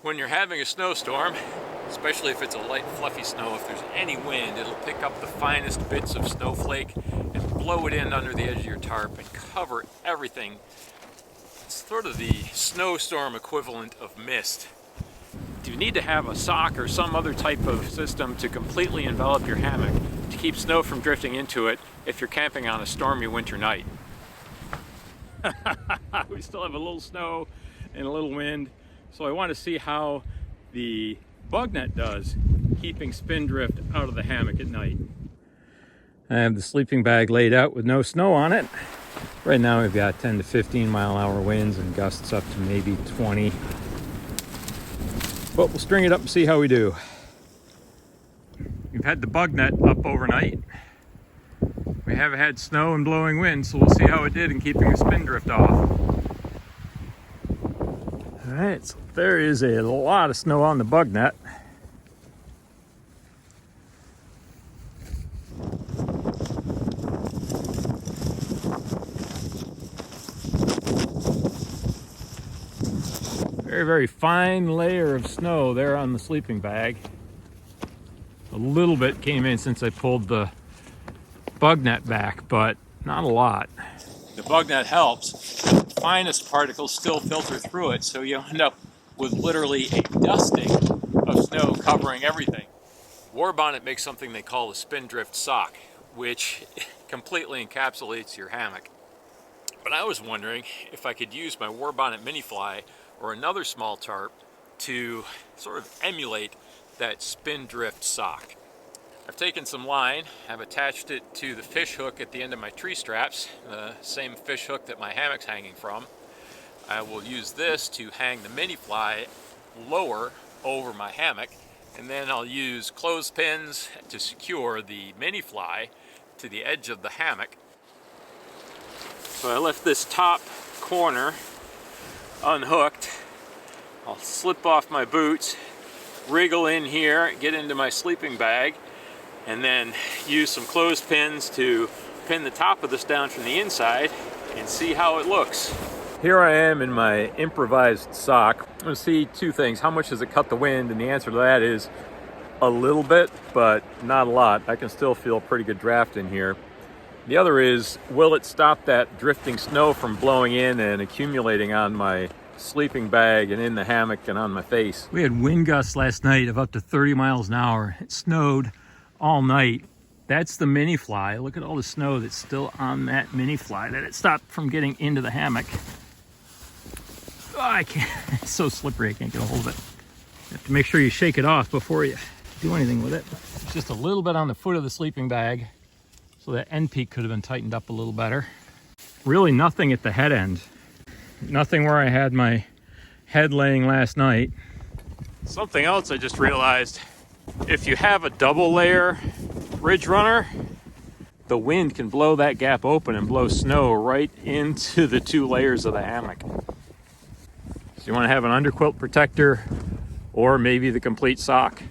When you're having a snowstorm, especially if it's a light fluffy snow, if there's any wind, it'll pick up the finest bits of snowflake and blow it in under the edge of your tarp and cover everything. It's sort of the snowstorm equivalent of mist. You need to have a sock or some other type of system to completely envelop your hammock to keep snow from drifting into it if you're camping on a stormy winter night. We still have a little snow and a little wind, so I want to see how the bug net does keeping spindrift out of the hammock at night. I have the sleeping bag laid out with no snow on it. Right now we've got 10 to 15 mile-an-hour winds and gusts up to maybe 20. But we'll string it up and see how we do. We've had the bug net up overnight. We have had snow and blowing wind, so we'll see how it did in keeping the spindrift off. Alright, so there is a lot of snow on the bug net. Very fine layer of snow there on the sleeping bag. A little bit came in since I pulled the bug net back, but not a lot. The bug net helps. The finest particles still filter through it, so you end up with literally a dusting of snow covering everything. Warbonnet makes something they call a Spindrift Sock, which completely encapsulates your hammock. But I was wondering if I could use my Warbonnet mini fly or another small tarp to sort of emulate that Spindrift Sock. I've taken some line, I've attached it to the fish hook at the end of my tree straps, the same fish hook that my hammock's hanging from. I will use this to hang the mini fly lower over my hammock, and then I'll use clothespins to secure the mini fly to the edge of the hammock. So I left this top corner unhooked. I'll slip off my boots, wriggle in here, get into my sleeping bag, and then use some clothespins to pin the top of this down from the inside and see how it looks. Here I am in my improvised sock. I'm going to see two things. How much does it cut the wind? And the answer to that is a little bit, but not a lot. I can still feel a pretty good draft in here. The other is, will it stop that drifting snow from blowing in and accumulating on my sleeping bag and in the hammock and on my face? We had wind gusts last night of up to 30 miles an hour. It snowed all night. That's the mini fly. Look at all the snow that's still on that mini fly that it stopped from getting into the hammock. Oh, I can't, it's so slippery I can't get a hold of it. You have to make sure you shake it off before you do anything with it. It's just a little bit on the foot of the sleeping bag, so that end peak could have been tightened up a little better. Really nothing at the head end. Nothing where I had my head laying last night. Something else I just realized, if you have a double layer Ridgerunner, the wind can blow that gap open and blow snow right into the two layers of the hammock. So you want to have an underquilt protector or maybe the complete sock.